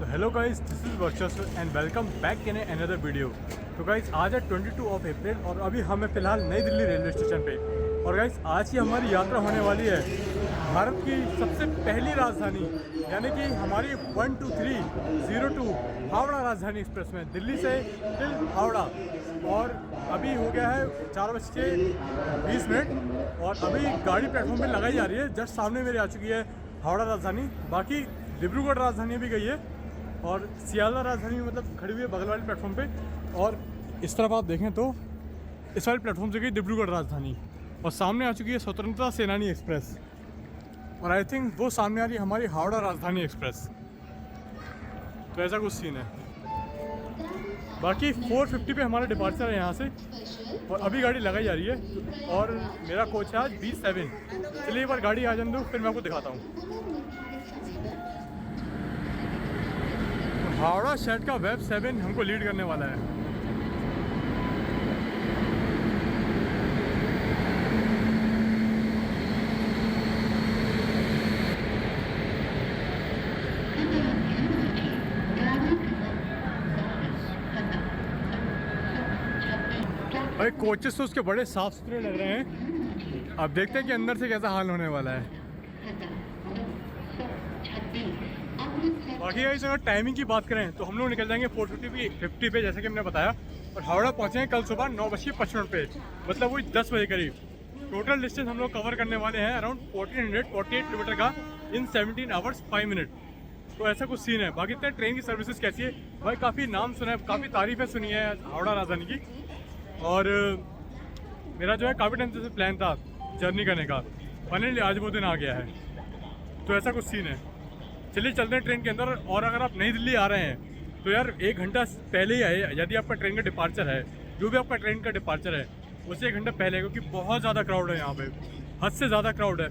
So hello guys, this is Varchasva and welcome back in another video. तो guys आज है 22 of April और अभी हमें फ़िलहाल नई दिल्ली रेलवे स्टेशन पे। और गाइस आज की हमारी यात्रा होने वाली है भारत की सबसे पहली राजधानी यानी कि हमारी 12302 हावड़ा राजधानी एक्सप्रेस में दिल्ली से टिल हावड़ा। और अभी हो गया है 4:20 और अभी गाड़ी प्लेटफॉर्म पे लगाई जा रही है। जस्ट सामने मेरे आ चुकी है हावड़ा राजधानी, बाकी डिब्रूगढ़ राजधानी भी गई है और सियालदह राजधानी मतलब खड़ी हुई है बगल वाले प्लेटफॉर्म पे। और इस तरफ आप देखें तो इस वाले प्लेटफॉर्म से गई डिब्रूगढ़ राजधानी और सामने आ चुकी है स्वतंत्रता सेनानी एक्सप्रेस और आई थिंक वो सामने आ रही है हमारी हावड़ा राजधानी एक्सप्रेस। तो ऐसा कुछ सीन है। बाकी 4:50 पे हमारा डिपार्चर है यहाँ से और अभी गाड़ी लगाई जा रही है और मेरा कोच है आज B7। चलिए एक बार गाड़ी आ जाने दो फिर मैं आपको दिखाता हूँ। हावड़ा शहर का वेब 7 हमको लीड करने वाला है। भाई कोचेस तो उसके बड़े साफ सुथरे लग रहे हैं। अब देखते हैं कि अंदर से कैसा हाल होने वाला है। बाकी अगर टाइमिंग की बात करें तो हम लोग निकल जाएंगे 4:50 पे जैसे कि हमने बताया और हावड़ा पहुंचेंगे कल सुबह 9:55 पे, मतलब वही 10 बजे करीब। टोटल डिस्टेंस हम लोग कवर करने वाले हैं अराउंड 1448 किलोमीटर का इन 17 आवर्स 5 मिनट। तो ऐसा कुछ सीन है। बाकी इतने ट्रेन की सर्विसेज कैसी है भाई, काफ़ी नाम सुना है, काफ़ी तारीफें सुनी है हावड़ा राजधानी की। और मेरा जो है काफ़ी टाइम से प्लान था जर्नी करने का, फाइनली आज वो दिन आ गया है। तो ऐसा कुछ सीन है। चलिए चलते हैं ट्रेन के अंदर। और अगर आप नई दिल्ली आ रहे हैं तो यार 1 घंटा पहले ही आए यदि आपका ट्रेन का डिपार्चर है, जो भी आपका ट्रेन का डिपार्चर है उससे 1 घंटा पहले, क्योंकि बहुत ज़्यादा क्राउड है यहाँ पे, हद से ज़्यादा क्राउड है।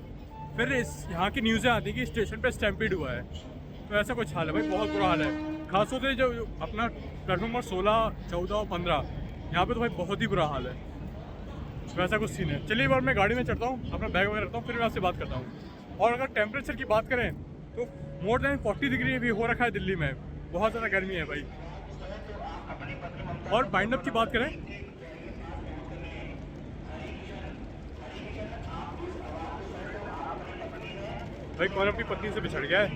फिर इस यहाँ की न्यूज़ें आती हैं कि स्टेशन पे स्टैम्पीड हुआ है। तो ऐसा कुछ हाल है भाई, बहुत बुरा हाल है। खासतौर से जो अपना प्लेटफॉर्म नंबर 16, 14 और 15 यहाँ पे तो भाई बहुत ही बुरा हाल है। वैसा कुछ सीन है। चलिए एक बार मैं गाड़ी में चढ़ता हूँ, अपना बैग वगैरह रखता हूँ, फिर मैं आपसे बात करता हूँ। और अगर टेम्परेचर की बात करें तो मोर देन 40 डिग्री भी हो रखा है दिल्ली में, बहुत ज़्यादा गर्मी है भाई। और बाइंड अप की बात करें भाई, कौन अपनी पत्नी से बिछड़ गया है।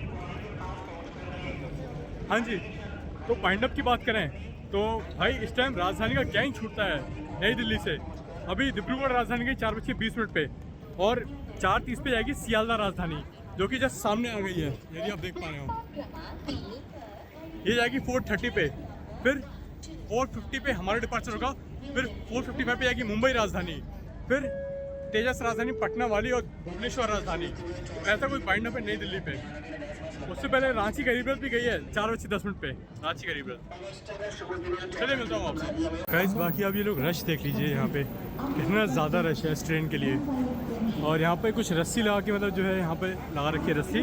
हाँ जी, तो बाइंड अप की बात करें तो भाई इस टाइम राजधानी का गैंग छूटता है नई दिल्ली से। अभी डिब्रूगढ़ राजधानी गई 4:20 पे और 4:30 पे जाएगी सियालदह राजधानी, जो कि जस्ट सामने आ गई है यदि आप देख पा रहे हो। ये जाएगी 4:30 पे, फिर 4:50 पे हमारा डिपार्चर होगा, फिर 4:55 पे जाएगी मुंबई राजधानी, फिर तेजस राजधानी पटना वाली और भुवनेश्वर राजधानी। ऐसा कोई बाइंड अप है नई दिल्ली पे। उससे पहले रांची गरीब रथ भी गई है 4:10 पे, रांची गरीब रथ। चलिए मिलता हूँ आपसे गाइस। बाकी अब ये लोग रश देख लीजिए, यहाँ पे कितना ज़्यादा रश है इस ट्रेन के लिए। और यहाँ पे कुछ रस्सी लगा के मतलब जो है यहाँ पे लगा रखी है रस्सी,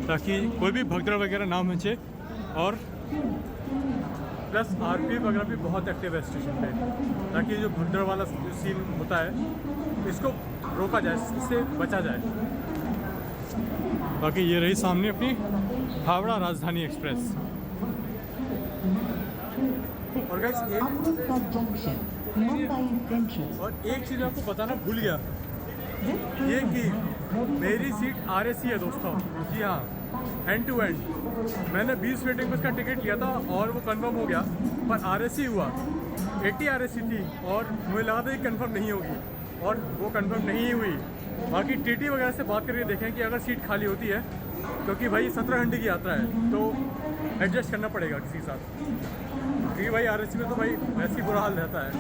ताकि कोई भी भगदड़ वगैरह ना मचे। और प्लस आरपीएफ वगैरह भी बहुत एक्टिव है स्टेशन पे, ताकि जो भगदड़ वाला सीन होता है इसको रोका जाए, इससे बचा जाए। बाकी ये रही सामने अपनी हावड़ा राजधानी एक्सप्रेस। और गाइस एक चीज़ आपको बताना भूल गया, ये कि मेरी सीट RAC है दोस्तों। जी हाँ, एंड टू एंड। मैंने 20 वेटिंग में इसका टिकट लिया था और वो कंफर्म हो गया, पर RAC हुआ। 80 RAC थी और मुझे लगा था कि कंफर्म नहीं होगी और वो कंफर्म नहीं हुई। बाकी TT वगैरह से बात करके देखें कि अगर सीट खाली होती है, क्योंकि भाई 17 घंटे की यात्रा है तो एडजस्ट करना पड़ेगा किसी के साथ, क्योंकि भाई RAC में तो भाई वैसे ही बुरा हाल रहता है।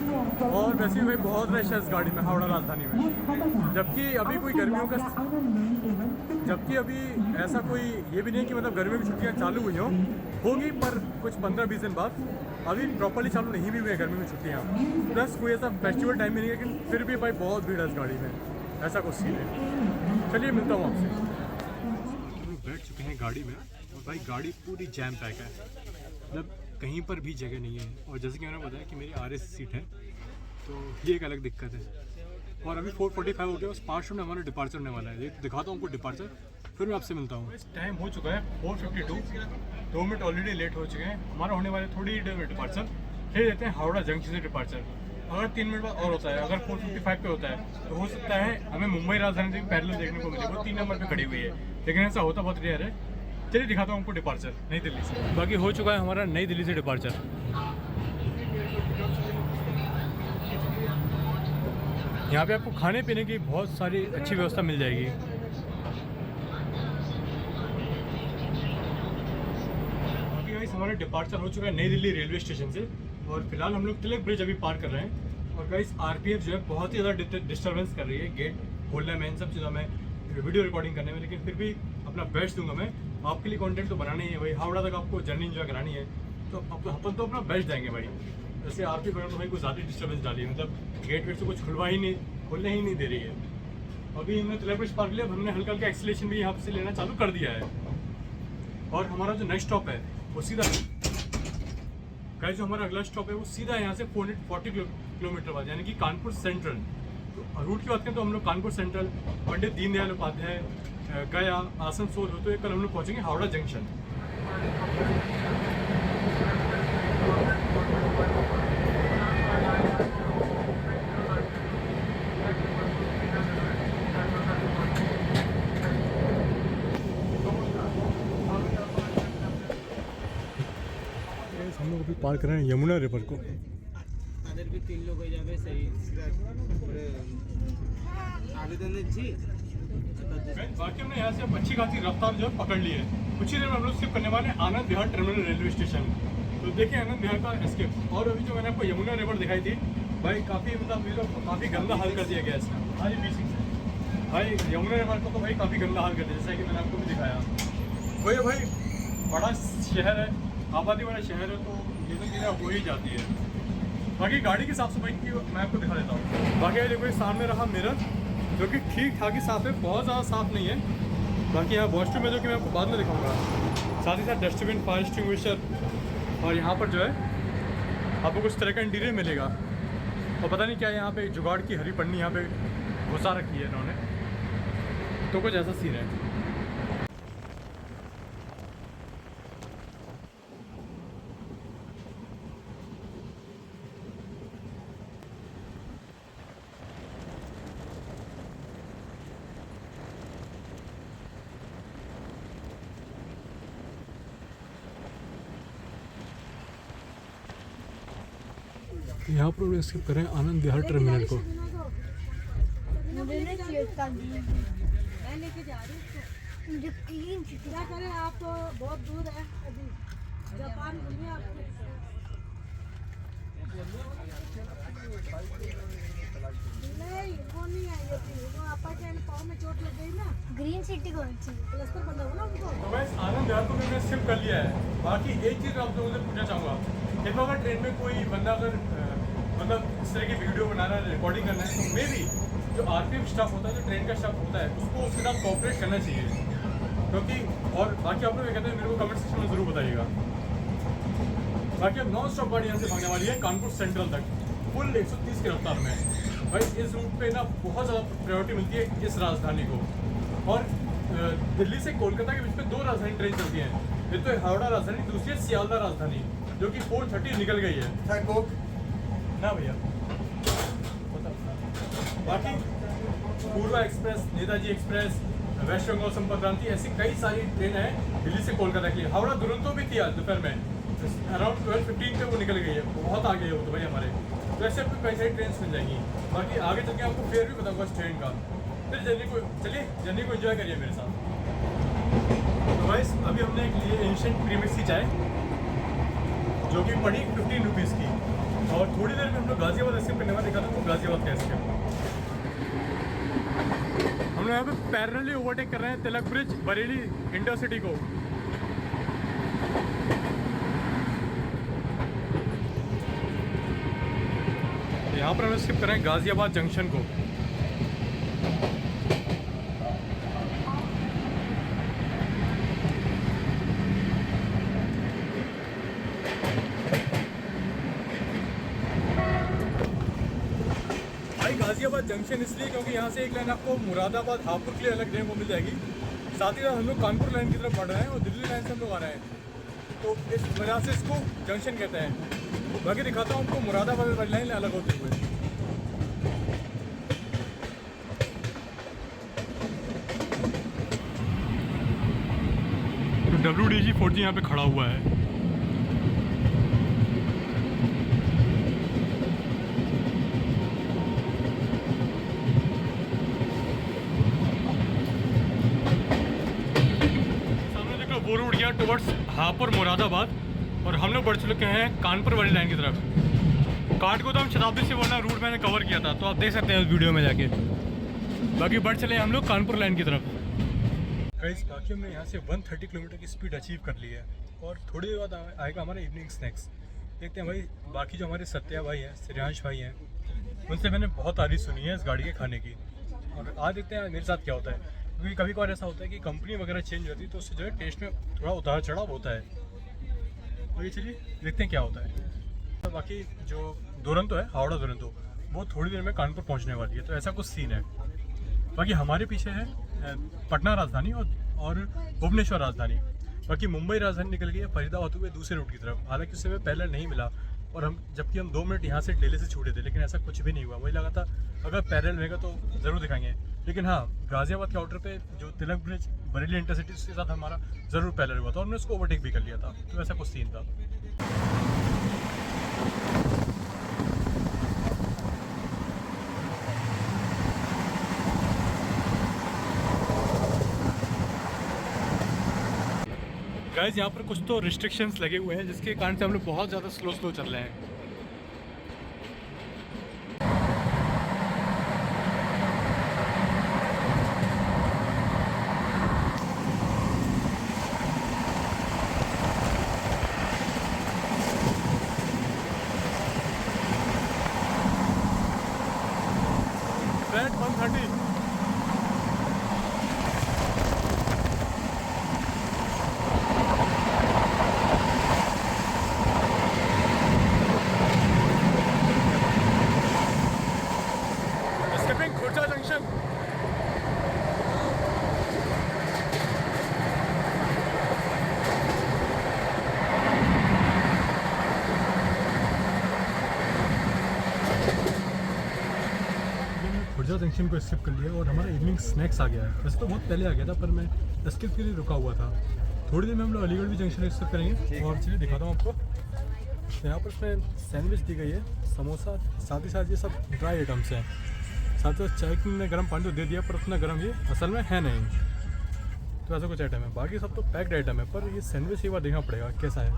और वैसे भी भाई बहुत रश है इस गाड़ी में हावड़ा राजधानी में। जबकि अभी कोई गर्मियों का, जबकि अभी ऐसा कोई ये भी नहीं कि मतलब गर्मियों की छुट्टियाँ चालू हुई होगी, पर कुछ 15-20 दिन बाद। अभी प्रॉपर्ली चालू नहीं भी हुई है गर्मी की छुट्टियाँ, प्लस कोई ऐसा फेस्टिवल टाइम भी नहीं है, लेकिन फिर भी भाई बहुत भीड़ है इस गाड़ी में। ऐसा कुछ सीन है। चलिए मिलता हूँ आपसे। हम लोग बैठ चुके हैं गाड़ी में और भाई गाड़ी पूरी जैम पैक है, मतलब कहीं पर भी जगह नहीं है। और जैसे कि मैंने बताया कि मेरी RAC सीट है, तो ये एक अलग दिक्कत है। और अभी 4:45 हो गया, बस 5 मिनट में हमारा डिपार्चर होने वाला है। ये दिखाता हूँ आपको डिपार्चर। फिर मैं आपसे मिलता हूँ। टाइम हो चुका है 4:52, 2 मिनट ऑलरेडी लेट हो चुके हैं। हमारा होने वाले थोड़ी देर में डिपार्चर, फिर देते हैं हावड़ा जंक्शन से डिपार्चर। अगर 3 मिनट बाद और होता है, अगर 4:55 पे होता है तो हो सकता है हमें मुंबई राजधानी पैरेलल देखने को मिले। वो 3 नंबर पे खड़ी हुई है, लेकिन ऐसा होता बहुत रेयर है। चलिए दिखाता हूँ आपको डिपार्चर नई दिल्ली से। बाकी हो चुका है हमारा नई दिल्ली से डिपार्चर। यहाँ पे आपको खाने पीने की बहुत सारी अच्छी व्यवस्था मिल जाएगी। अभी गाइस हमारा डिपार्चर हो चुका है नई दिल्ली रेलवे स्टेशन से, और फिलहाल हम लोग तिलक ब्रिज अभी पार कर रहे हैं। और गाइस आरपीएफ जो है बहुत ही ज़्यादा डिस्टर्बेंस कर रही है गेट खोलने में, इन सब चीज़ों में, वीडियो रिकॉर्डिंग करने में। लेकिन फिर भी अपना बेस्ट दूंगा मैं। आपके लिए कंटेंट तो बनाना ही है भाई, हावड़ा तक आपको जर्नी एंजॉय करानी है, तो अपन तो अपना बेस्ट देंगे भाई। जैसे आरपीएफ वगैरह तो भाई कुछ ज़्यादा डिस्टर्बेंस डाली है, मतलब गेट वेट से कुछ खोलने ही नहीं दे रही है। अभी हमने तिलक ब्रिज पार लिया, हमने हल्का हल्का एक्सीलरेशन भी यहाँ से लेना चालू कर दिया है। और हमारा जो नेक्स्ट स्टॉप है वो सीधा गाइस, जो हमारा अगला स्टॉप है वो सीधा यहाँ से 440 किलोमीटर बाद, यानी कि कानपुर सेंट्रल। तो रूट की बात करें तो हम लोग कानपुर सेंट्रल, पंडित दीनदयाल उपाध्याय, गया, आसनसोल होते हुए कल हम लोग पहुँचेंगे हावड़ा जंक्शन। हम लोग अभी पार कर रहे हैं यमुना रिवर को। তাদের भी 3 लोग हो जावे सही आवेदन जी। बाकी हमने यहाँ से अब अच्छी खासी रफ्तार जो है पकड़ ली है। कुछ ही देर में हम लोग शिफ्ट करने वाले हैं Anand Vihar terminal railway station. तो देखिए आनंद विहार का एस्केप। और अभी जो मैंने आपको यमुना रिवर दिखाई थी भाई, काफ़ी मतलब काफ़ी गंदा हाल कर दिया गया इसका। भाई भाई यमुना रिवर को तो भाई काफ़ी गंदा हाल कर दिया, जैसा कि मैंने आपको भी दिखाया। वही भाई बड़ा शहर है, आबादी वाला शहर है, तो ये तो चीज़ें हो ही जाती है। बाकी गाड़ी की साफ सफाई की मैं आपको दिखा देता हूँ। बाकी देखो सामने रहा मिरर, जो कि ठीक ठाक ही साफ है, बहुत ज़्यादा साफ नहीं है। बाकी यहाँ वॉशरूम है जो कि मैं आपको बाद में दिखाऊंगा। साथ ही साथ डस्टबिन, फायर एक्सटिंग्विशर, और यहाँ पर जो है आपको कुछ तरह का इंटीरियर मिलेगा। और पता नहीं क्या यहाँ पे जुगाड़ की हरी पन्नी यहाँ पे घुसा रखी है इन्होंने, तो कुछ ऐसा सीन है। यहाँ पर स्किप करें आनंद विहार टर्मिनल को। क्या करें, आप तो बहुत दूर है अभी, जापान घूमिए आपको। नहीं वो नहीं है, वो आपा के पाँव में चोट लग गई ना। ग्रीन सिटी कौन सी? प्लास्टर बंदा हो ना उनको। तो बस आनंद विहार को मैंने शिफ्ट कर लिया है। बाकी एक चीज़ आप लोगों से पूछना चाहूँगा, देखो अगर ट्रेन में कोई बंदा अगर मतलब इस तरह की वीडियो बना रहा है, रिकॉर्डिंग करना है, तो मे भी जो आरपीएफ स्टाफ होता है, जो ट्रेन का स्टाफ होता है, उसको उसके साथ कोऑपरेट करना चाहिए। क्योंकि और बाकी आप लोग ये कहते हैं, मेरे को कमेंट सेक्शन में ज़रूर बताइएगा। बाकी अब नॉन स्टॉप गाड़ी यहाँ से भागने वाली है कानपुर सेंट्रल तक, फुल 130 की रफ्तार में। भाई इस रूट पे ना बहुत ज़्यादा प्रायोरिटी मिलती है इस राजधानी को। और दिल्ली से कोलकाता के बीच में 2 राजधानी ट्रेन चलती हैं। एक तो है हावड़ा राजधानी, दूसरी है सियालदा राजधानी, जो कि 4:30 निकल गई है ना भैया। बाकी Purva express, Netaji express, west Bengal Sampark Kranti, ऐसी कई सारी ट्रेन है दिल्ली से कोलकाता के लिए। हावड़ा दुरंतो भी थी आज दोपहर में, अराउंड 12:15 पे वो निकल गई है, बहुत आगे है वो तो भाई हमारे। तो ऐसे आपको कई सारी ट्रेन मिल जाएंगी। बाकी आगे चल के आपको फेयर भी बताऊँगा इस ट्रेन का। फिर जर्नी को एंजॉय करिए मेरे साथ। तो गाइस अभी हमने एक लिए एंशिएंट प्रीमिक्स की चाय, जो कि पड़ी 15 रुपीज़ की। और थोड़ी देर में हम लोग गाजियाबाद स्किप करने वाले, देखा था वो गाजियाबाद का स्किप। हम लोग यहाँ पे पैरेलली ओवरटेक कर रहे हैं तिलक ब्रिज बरेली इंटरसिटी को। यहाँ पर हम स्किप कर रहे हैं गाजियाबाद जंक्शन को। गाजियाबाद जंक्शन इसलिए क्योंकि यहाँ से एक लाइन आपको मुरादाबाद हापुड़ के लिए अलग देखने को मिल जाएगी। साथ ही साथ हम लोग कानपुर लाइन की तरफ बढ़ रहे हैं और दिल्ली लाइन से हम लोग आ रहे हैं, तो इस वजह से इसको जंक्शन कहते हैं। बाकी दिखाता हूँ आपको मुरादाबाद वाली लाइन अलग होते हुए। तो WDG 4G यहाँ पे खड़ा हुआ है। वो रूट गया टुवर्ड्स हापुड़ मुरादाबाद और हम लोग बढ़ चुके हैं कानपुर वाली लाइन की तरफ। काठगोदाम शताब्दी से वाला रूट मैंने कवर किया था, तो आप देख सकते हैं उस वीडियो में जाके। बाकी बढ़ चले हम लोग कानपुर लाइन की तरफ। गाइस बाकी हमने यहाँ से 130 किलोमीटर की स्पीड अचीव कर ली है और थोड़ी देर बाद आएगा हमारा इवनिंग स्नैक्स। देखते हैं भाई, बाकी जो हमारे सत्या भाई हैं, श्रेयांश भाई हैं, उनसे मैंने बहुत तारीफ सुनी है इस गाड़ी के खाने की। और आज देखते हैं मेरे साथ क्या होता है, क्योंकि कभी कभार ऐसा होता है कि कंपनी वगैरह चेंज होती है तो उससे जो है टेस्ट में थोड़ा उतार चढ़ाव होता है। तो ये चलिए देखते हैं क्या होता है। तो बाकी जो दुरंतो है, हावड़ा दुरंतो, वो थोड़ी देर में कानपुर पहुंचने वाली है, तो ऐसा कुछ सीन है। बाकी हमारे पीछे है पटना राजधानी और भुवनेश्वर राजधानी। बाकी मुंबई राजधानी निकल गई है फरीदाबाद होते हुए दूसरे रूट की तरफ। हालांकि उससे हमें पहले नहीं मिला और जबकि हम 2 मिनट यहाँ से दिल्ली से छूटे थे, लेकिन ऐसा कुछ भी नहीं हुआ। वही लगा था अगर पैरेलल रहेगा तो ज़रूर दिखाएंगे, लेकिन हाँ गाजियाबाद के आउटर पे जो तिलक ब्रिज बरेली इंटरसिटी, उसके साथ हमारा ज़रूर पैरेलल हुआ था और हमने उसको ओवरटेक भी कर लिया था। तो ऐसा कुछ सीन था। गाइस यहाँ पर कुछ तो रिस्ट्रिक्शंस लगे हुए हैं, जिसके कारण से हम लोग बहुत ज़्यादा स्लो चल रहे हैं। Red 130। Khurja junction. Khurja junction को स्किप कर लिया और हमारा इवनिंग स्नैक्स आ गया है। वैसे तो बहुत पहले आ गया था, पर मैं स्किप के लिए रुका हुआ था। थोड़ी देर में हम लोग अलीगढ़ भी जंक्शन स्किप करेंगे और चलिए दिखाता हूँ आपको। तो यहाँ पर इसमें सैंडविच दी गई है, समोसा, साथ ही साथ ये सब ड्राई आइटम्स हैं। साथ ही चाय के लिए गर्म पानी तो दे दिया, पर उतना गर्म ये असल में है नहीं। तो ऐसा कुछ आइटम है, बाकी सब तो पैक्ड आइटम है, पर ये सैंडविच एक बार देखना पड़ेगा कैसा है।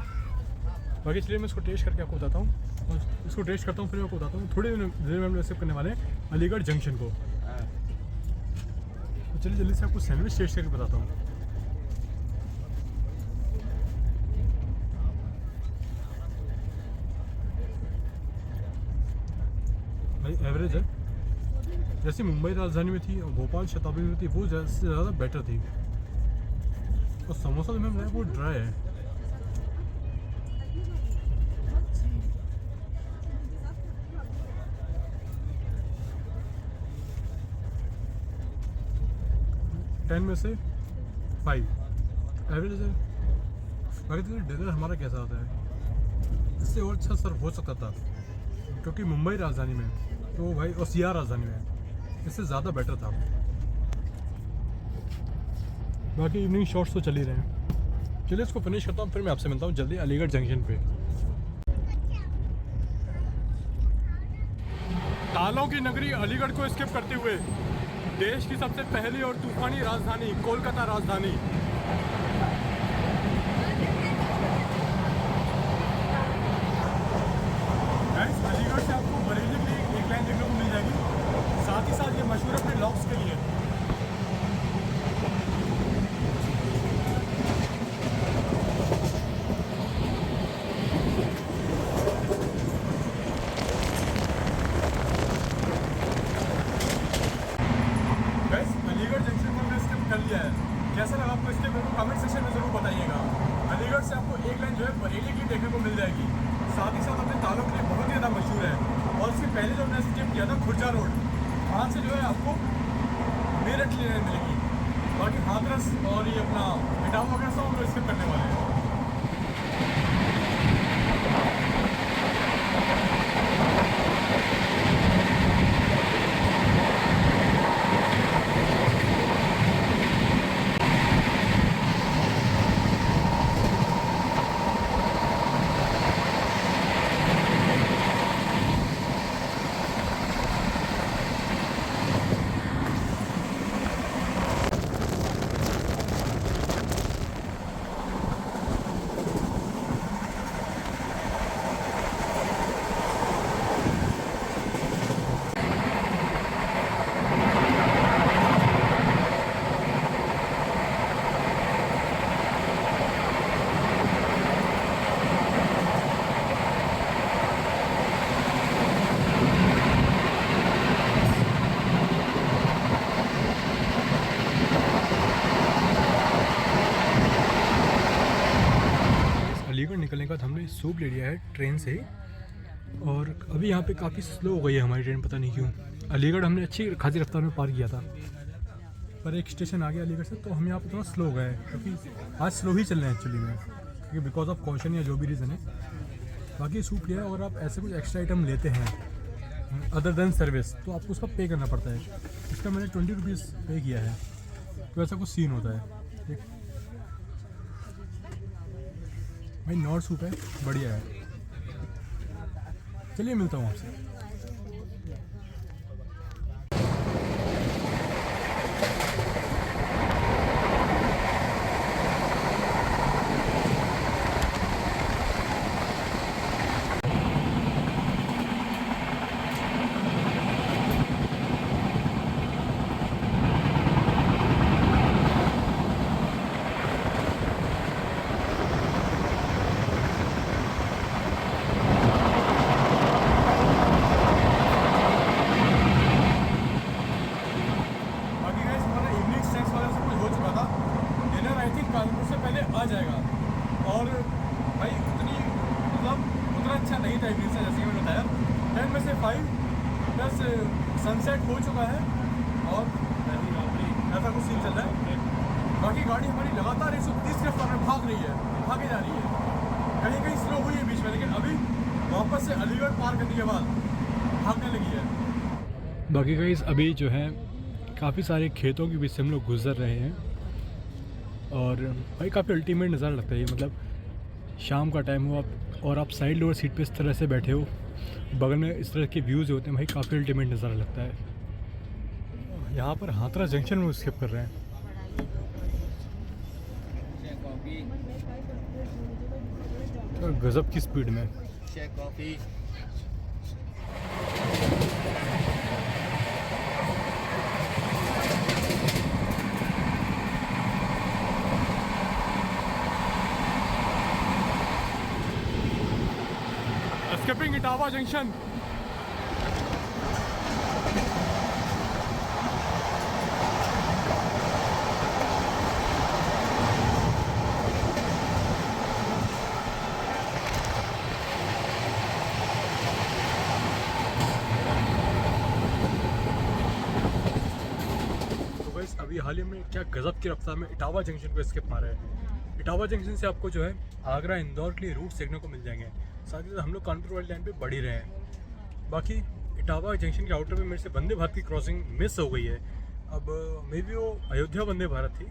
बाकी चलिए मैं इसको टेस्ट करके आपको बताता हूँ और इसको टेस्ट करता हूँ फिर आपको बताता हूँ। थोड़ी देर में हम लोग स्किप करने वाले हैं अलीगढ़ जंक्शन को। तो चलिए जल्दी से आपको सैंडविच टेस्ट करके बताता हूँ। भाई एवरेज है, जैसे मुंबई राजधानी में थी और भोपाल शताब्दी में थी, वो ज़्यादा बेटर थी। और समोसा जो मैंने वो ड्राई है। टेन में से 5 एवरेज है। बाकी डिनर हमारा कैसा होता है, इससे और अच्छा सर्व हो सकता था, क्योंकि मुंबई राजधानी में तो भाई और सियार राजधानी में इससे ज़्यादा बेटर था। बाकी इवनिंग शॉट्स तो चल ही रहे हैं। चलिए इसको फिनिश करता हूँ, फिर मैं आपसे मिलता हूँ जल्दी अलीगढ़ जंक्शन पे। तालों की नगरी अलीगढ़ को स्किप करते हुए देश की सबसे पहली और तूफानी राजधानी कोलकाता राजधानी। अलीगढ़ से आपको बरेली की एक लाइन देखने को मिल जाएगी, साथ ही साथ ये मशहूर है अपने लॉक्स के लिए। अलीगढ़ जंक्शन को हमने स्किप कर लिया है। कैसा लगा आपको इसके मेरे को कमेंट सेक्शन में ज़रूर बताइएगा। अलीगढ़ से आपको एक लाइन जो है बरेली की देखने को मिल जाएगी, साथ ही साथ अपने तालों के लिए बहुत ही ज़्यादा मशहूर है। और उसके पहले जो हमने स्किप किया था खुर्जा रोड, वहाँ से जो है आपको मेरठ की लाइन मिलेगी। बाकी हाथरस और ये अपना इटावा वगैरह सब हम लोग स्किप करने वाले हैं। अलीगढ़ निकलने के बाद हमने सूप ले लिया है ट्रेन से ही, और अभी यहाँ पे काफ़ी स्लो हो गई है हमारी ट्रेन, पता नहीं क्यों। अलीगढ़ हमने अच्छी खासी रफ्तार में पार किया था, पर एक स्टेशन आ गया अलीगढ़ से तो हम यहाँ पे थोड़ा स्लो हो गए, क्योंकि आज स्लो ही चल रहे हैं एक्चुअली में, क्योंकि बिकॉज ऑफ कॉशन या जो भी रीज़न है। बाकी सूप लिया है, और आप ऐसे कुछ एक्स्ट्रा आइटम लेते हैं अदर देन सर्विस तो आपको उसका पे करना पड़ता है। इसका मैंने 20 रुपीज़ पे किया है, तो ऐसा कुछ सीन होता है। भाई नॉर्थ सूप है, बढ़िया है। चलिए मिलता हूँ आपसे। आ जाएगा, और भाई उतना अच्छा नहीं था इवनिंग से, जैसे कि मैंने बताया 10 में से 5 प्लस सनसेट हो चुका है, और ऐसा कुछ सीन चल रहा है। बाकी गाड़ी हमारी लगातार 130 के रफ्तार में भागे जा रही है, कहीं कहीं स्लो हुई है बीच में, लेकिन अभी वापस से अलीगढ़ पार करने के बाद भागने लगी है। बाकी गाइस अभी जो है काफ़ी सारे खेतों के बीच से हम लोग गुजर रहे हैं, और भाई काफ़ी अल्टीमेट नज़ारा लगता है ये। मतलब शाम का टाइम हो आप और आप साइड लोअर सीट पे इस तरह से बैठे हो, बगल में इस तरह के व्यूज़ होते हैं, भाई काफ़ी अल्टीमेट नज़ारा लगता है। यहाँ पर हाथरस जंक्शन में स्किप कर रहे हैं, और गज़ब की स्पीड में। Coffee skipping Etawah junction. तो गाइस अभी हाल ही में क्या गजब की रफ्तार में इटावा जंक्शन को स्किप मार रहे हैं। इटावा जंक्शन से आपको जो है आगरा इंदौर के लिए रूट देखने को मिल जाएंगे, साथ ही साथ हम लोग कानपुर वाली लाइन पे बढ़ ही रहे हैं। बाकी इटावा जंक्शन के आउटर में मेरे से वंदे भारत की क्रॉसिंग मिस हो गई है। अब मे बी वो अयोध्या वंदे भारत थी,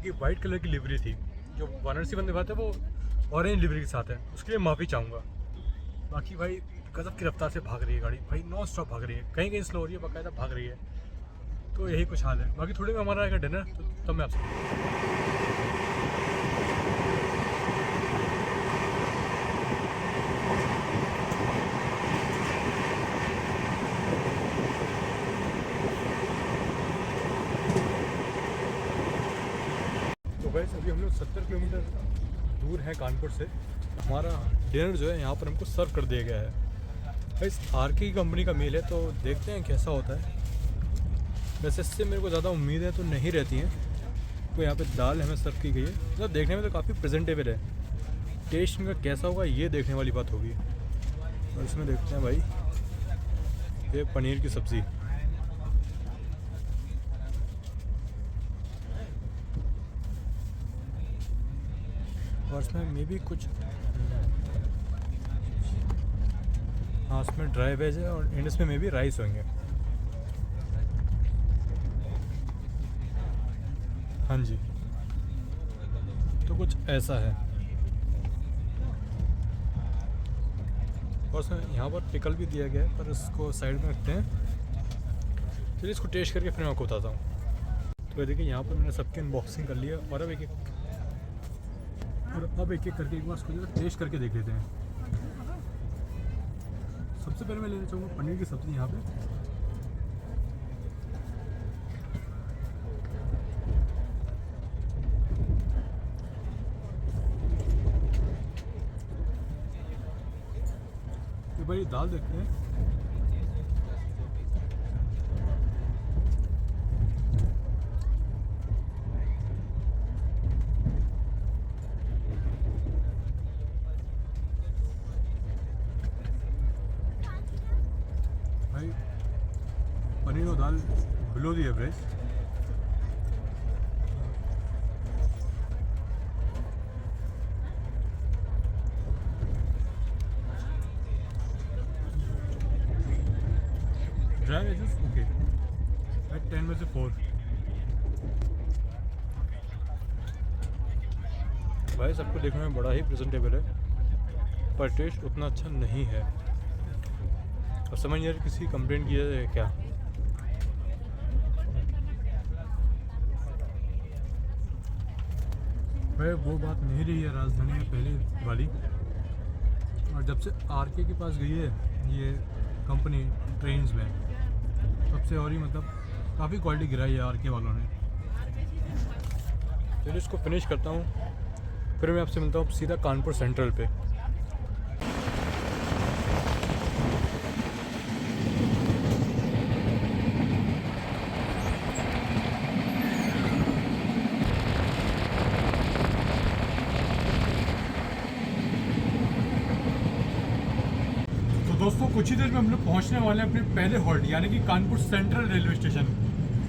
कि वाइट कलर की लिवरी थी। जो वाराणसी वंदे भारत है वो ऑरेंज लिवरी के साथ है, उसके लिए माफ़ी चाहूँगा। बाकी भाई गजब की रफ्तार से भाग रही है गाड़ी, भाई नॉन स्टॉप भाग रही है, कहीं कहीं स्लो हो रही है, बाकायदा भाग रही है। तो यही कुछ हाल है। बाकी थोड़ी में हमारा आएगा डिनर, तो तब मैं आपसे वैसे अभी हम लोग 70 किलोमीटर दूर हैं कानपुर से। हमारा डिनर जो है यहाँ पर हमको सर्व कर दिया गया है। इस आर की कंपनी का मील है, तो देखते हैं कैसा होता है। वैसे इससे मेरे को ज़्यादा उम्मीदें तो नहीं रहती हैं। तो यहाँ पे दाल हमें सर्व की गई है, मतलब देखने में तो काफ़ी प्रेजेंटेबल है। टेस्ट इनका कैसा होगा ये देखने वाली बात होगी। और इसमें देखते हैं भाई ये पनीर की सब्ज़ी, और इसमें मे भी कुछ, हाँ इसमें ड्राई वेज है और एंड इसमें मे भी राइस होंगे। हाँ जी, तो कुछ ऐसा है। और उसमें यहाँ पर पिकल भी दिया गया है, पर इसको साइड में रखते हैं। चलिए इसको टेस्ट करके फिर मैं आपको बताता हूँ। तो ये देखिए यहाँ पर मैंने सबकी अनबॉक्सिंग कर लिया और अब एक एक करके एक बार इसको जो टेस्ट करके देख लेते हैं। सबसे पहले मैं लेना चाहूँगा पनीर की सब्ज़ी यहाँ पे। तो भाई दाल देखते हैं। भाई पनीर और दाल below the average. Dry veggies okay, 10 में से 4। भाई सबको देखने में बड़ा ही प्रेजेंटेबल है, पर टेस्ट उतना अच्छा नहीं है। अब समझ नहीं आ रही किसी कंप्लेंट किया है क्या। भाई वो बात नहीं रही है राजधानी में पहले वाली, और जब से आरके के पास गई है ये कंपनी ट्रेन्स में, तब से और ही मतलब काफ़ी क्वालिटी गिराई है आरके वालों ने। चलिए इसको फिनिश करता हूँ, फिर मैं आपसे मिलता हूँ सीधा कानपुर सेंट्रल पे। दोस्तों कुछ ही देर में हम लोग पहुँचने वाले हैं अपने पहले हॉल्ट यानी कि कानपुर सेंट्रल रेलवे स्टेशन,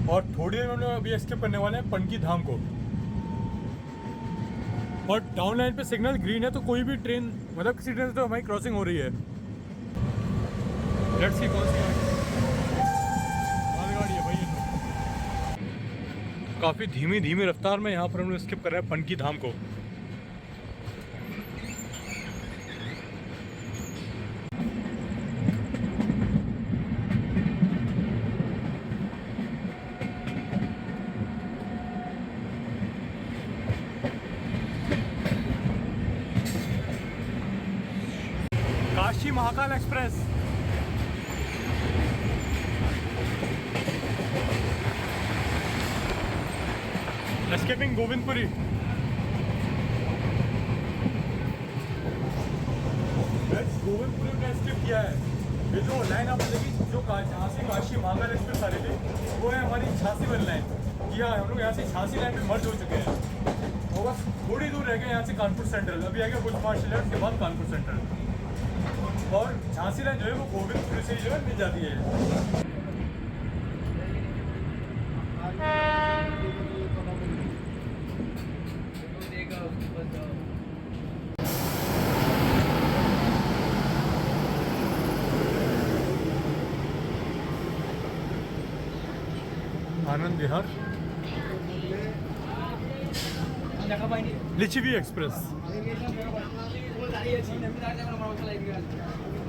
और थोड़ी देर में हम लोग अभी स्किप करने वाले हैं पनकी धाम को। और डाउन लाइन पे सिग्नल ग्रीन है, तो कोई भी ट्रेन मतलब किसी ट्रेन से तो हमारी क्रॉसिंग हो रही है। लेट्स सी कौन सी गाड़ी है भाई ये तो। काफ़ी धीमी रफ्तार में यहाँ पर हम लोग स्किप कर रहे हैं पनकी धाम को। काशी महाकाल एक्सप्रेस। एस्केपिंग गोविंदपुरी। गोविंदपुरी ने स्किप किया है। ये जो लाइन आप देखिए, जो जहाँ से काशी महाकाल एक्सप्रेस आ रही थी, वो है हमारी झांसी वाली लाइन। कि हाँ हम लोग यहाँ से झांसी लाइन में मर्ज हो चुके हैं, और बस थोड़ी दूर रह गए यहाँ से कानपुर सेंट्रल। अभी आ गया कुछ मार्शल आर्ट के बाद कानपुर सेंट्रल, और झांसी लाइन जो है वो गोविंदपुर से जो है मिल जाती है। आनंद विहार लिच्छवी एक्सप्रेस।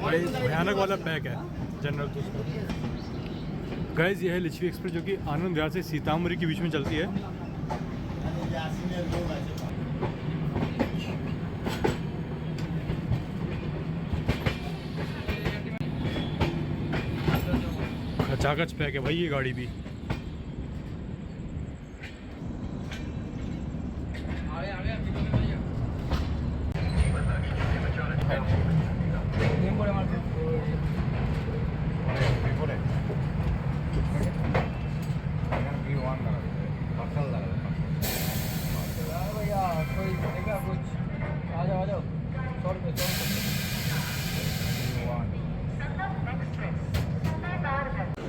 बड़े भयानक वाला पैक है जनरल तो उसका। गाइस ये है लिच्छवी एक्सप्रेस जो कि आनंद विहार से सीतामढ़ी के बीच में चलती है। खचाखच पैक है भाई ये गाड़ी भी।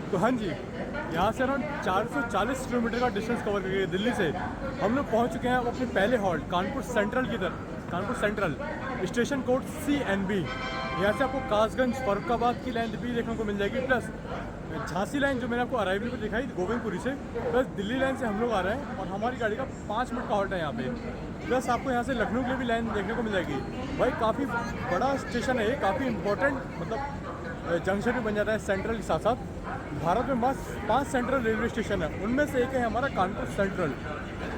तो हाँ जी, यहाँ से अराउंड 440 किलोमीटर का डिस्टेंस कवर करके दिल्ली से हम लोग पहुँच चुके हैं अपने पहले हॉल्ट कानपुर सेंट्रल की तरफ। Kanpur central, station code CNB। यहाँ से आपको कासगंज फर्रुखाबाद की लाइन भी देखने को मिल जाएगी, प्लस झांसी लाइन जो मैंने आपको अराइवल पर दिखाई गोविंदपुरी से, प्लस दिल्ली लाइन से हम लोग आ रहे हैं और हमारी गाड़ी का 5 मिनट का हॉल्ट है यहाँ पे। प्लस आपको यहाँ से लखनऊ के लिए भी लाइन देखने को मिल जाएगी। भाई काफ़ी बड़ा स्टेशन है ये, काफ़ी इंपॉर्टेंट मतलब जंक्शन भी बन जाता है सेंट्रल के साथ साथ। भारत में बस 5 सेंट्रल रेलवे स्टेशन है, उनमें से एक है हमारा कानपुर सेंट्रल।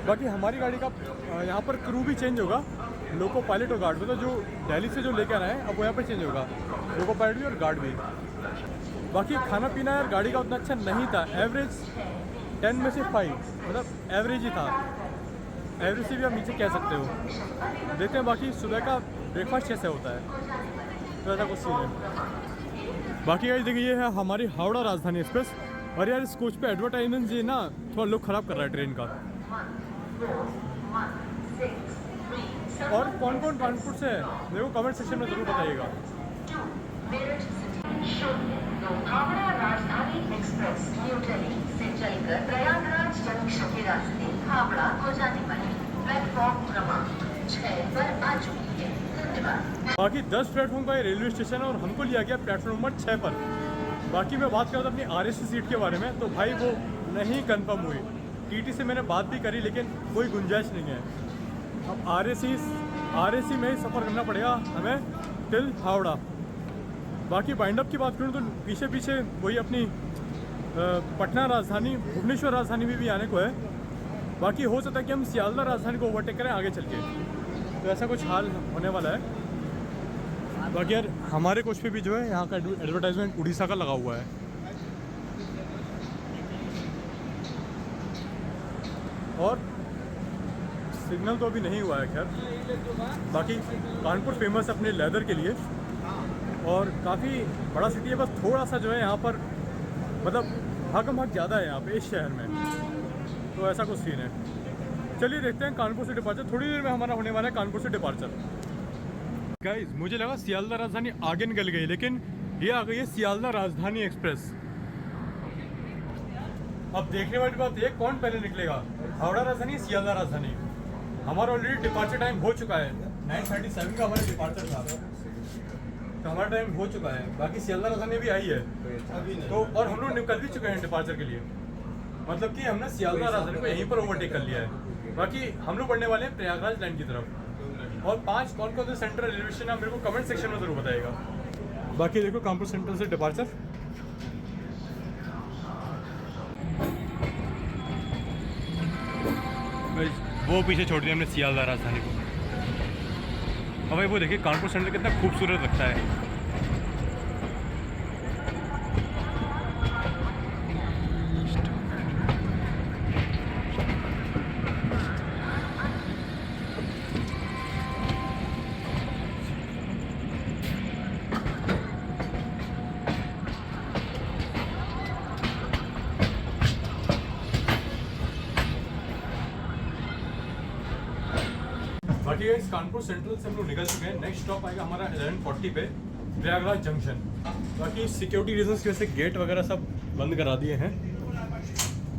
बाकी हमारी गाड़ी का यहाँ पर क्रू भी चेंज होगा, लोको पायलट और गार्ड, मतलब जो दिल्ली से जो लेकर आए हैं अब वो यहाँ पर चेंज होगा, लोको पायलट भी और गार्ड भी। बाकी खाना पीना यार गाड़ी का उतना अच्छा नहीं था, एवरेज 10 में से 5, मतलब एवरेज ही था, एवरेज से भी आप नीचे कह सकते हो। देखते हैं बाकी सुबह का ब्रेकफास्ट कैसे होता है, तो ऐसा कुछ सीन है। बाकी गाइस देखिए ये है हमारी हावड़ा राजधानी एक्सप्रेस। और यार इस कोच पे एडवर्टाइजमेंट जी ना थोड़ा लुक ख़राब कर रहा है ट्रेन का। और कौन कौन कानपुर से है मेरे को कमेंट सेक्शन में ज़रूर बताइएगा। हावड़ा राजधानी एक्सप्रेस न्यू दिल्ली से चलकर प्रयागराज जंक्शन के रास्ते हावड़ा को जाने वाली प्लेटफॉर्म क्रमांक 6 पर आ चुकी है। धन्यवाद। बाकी 10 प्लेटफॉर्म का ये रेलवे स्टेशन है और हमको लिया गया प्लेटफॉर्म नंबर 6 पर। बाकी मैं बात करता अपनी RSC सीट के बारे में, तो भाई वो नहीं कंफर्म हुई। TT से मैंने बात भी करी लेकिन कोई गुंजाइश नहीं है। अब RSC में ही सफ़र करना पड़ेगा हमें टिल हावड़ा। बाकी बाइंड अप की बात करूँ तो पीछे पीछे वही अपनी पटना राजधानी, भुवनेश्वर राजधानी भी आने को है। बाकी हो सकता है कि हम सियालदह राजधानी को ओवरटेक करें आगे चल के, तो ऐसा कुछ हाल होने वाला है। बाकी यार हमारे कोच पे भी जो है यहाँ का एडवर्टाइजमेंट उड़ीसा का लगा हुआ है। और सिग्नल तो अभी नहीं हुआ है खैर। बाकी कानपुर फेमस अपने लेदर के लिए और काफ़ी बड़ा सिटी है, बस थोड़ा सा जो है यहाँ पर मतलब भागम भाग ज़्यादा है यहाँ पे इस शहर में, तो ऐसा कुछ सीन है। चलिए देखते हैं कानपुर से डिपार्चर, थोड़ी देर में हमारा होने वाला है कानपुर से डिपार्चर। गाइस मुझे लगा सियालदह राजधानी आगे निकल गई, लेकिन ये आ गई है सियालदह राजधानी एक्सप्रेस। अब देखने वाली बात ये कौन पहले निकलेगा, हावड़ा राजधानी सियालदह राजधानी। हमारा ऑलरेडी डिपार्चर टाइम हो चुका है, 9:37 का हमारा डिपार्चर था, तो हमारा टाइम हो चुका है। बाकी सियालदह राजधानी भी आई है तो, और हम लोग निकल भी चुके हैं डिपार्चर के लिए, मतलब कि हमने सियालदह राजधानी को यहीं पर ओवरटेक कर लिया है। बाकी हम लोग बढ़ने वाले हैं प्रयागराज लाइन की तरफ। और 5 कौन कौन से सेंट्रल रेलवे स्टेशन आप मेरे को कमेंट सेक्शन में ज़रूर बताइएगा। बाकी देखो कानपुर सेंट्रल से डिपार्चर, वो पीछे छोड़ दिया हमने सियालदह राजधानी को। अब भाई वो देखिए कानपुर सेंट्रल कितना खूबसूरत लगता है। बाकी इस कानपुर सेंट्रल से हम लोग निकल चुके हैं। नेक्स्ट स्टॉप आएगा हमारा 11:40 पे प्रयागराज जंक्शन। बाकी सिक्योरिटी रीजंस की वजह से गेट वगैरह सब बंद करा दिए हैं,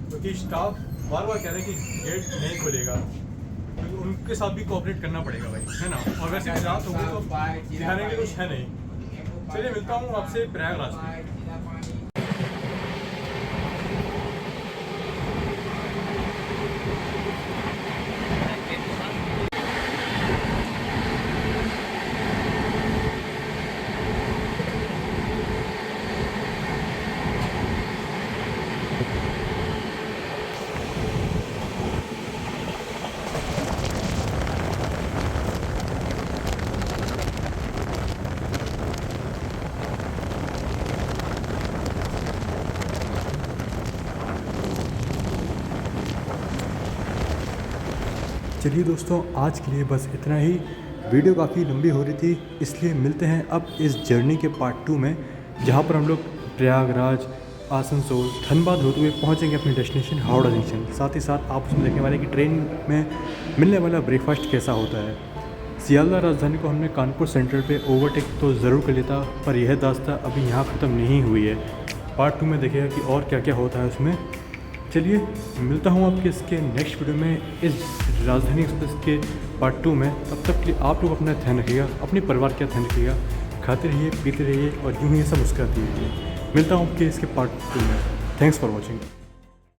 क्योंकि स्टाफ बार बार कह रहे हैं कि गेट नहीं खुलेगा, क्योंकि उनके साथ भी कोऑपरेट करना पड़ेगा भाई, है ना। और वैसे भी रात हो गई तो दिखाने के कुछ है नहीं। चलिए मिलता हूँ आपसे प्रयागराज में। चलिए दोस्तों आज के लिए बस इतना ही। वीडियो काफ़ी लंबी हो रही थी, इसलिए मिलते हैं अब इस जर्नी के पार्ट 2 में, जहाँ पर हम लोग प्रयागराज, आसनसोल, धनबाद होते हुए पहुँचेंगे अपने डेस्टिनेशन हावड़ा जंक्शन। साथ ही साथ आप उसमें देखने वाले कि ट्रेन में मिलने वाला ब्रेकफास्ट कैसा होता है। सियालदह राजधानी को हमने कानपुर सेंट्रल पे ओवरटेक तो ज़रूर कर लिया था, पर यह दास्ता अभी यहाँ ख़त्म नहीं हुई है। पार्ट 2 में देखिएगा कि और क्या क्या होता है उसमें। चलिए चलिए मिलता हूँ आपके इसके नेक्स्ट वीडियो में इस राजधानी एक्सप्रेस के पार्ट 2 में। तब तक के लिए आप लोग अपना ध्यान रखिएगा, अपने परिवार का ध्यान रखिएगा, खाते रहिए, पीते रहिए और यूँ ही सब मुस्कुराते रहिए। मिलता हूँ आपके इसके पार्ट 2 में। Thanks for watching.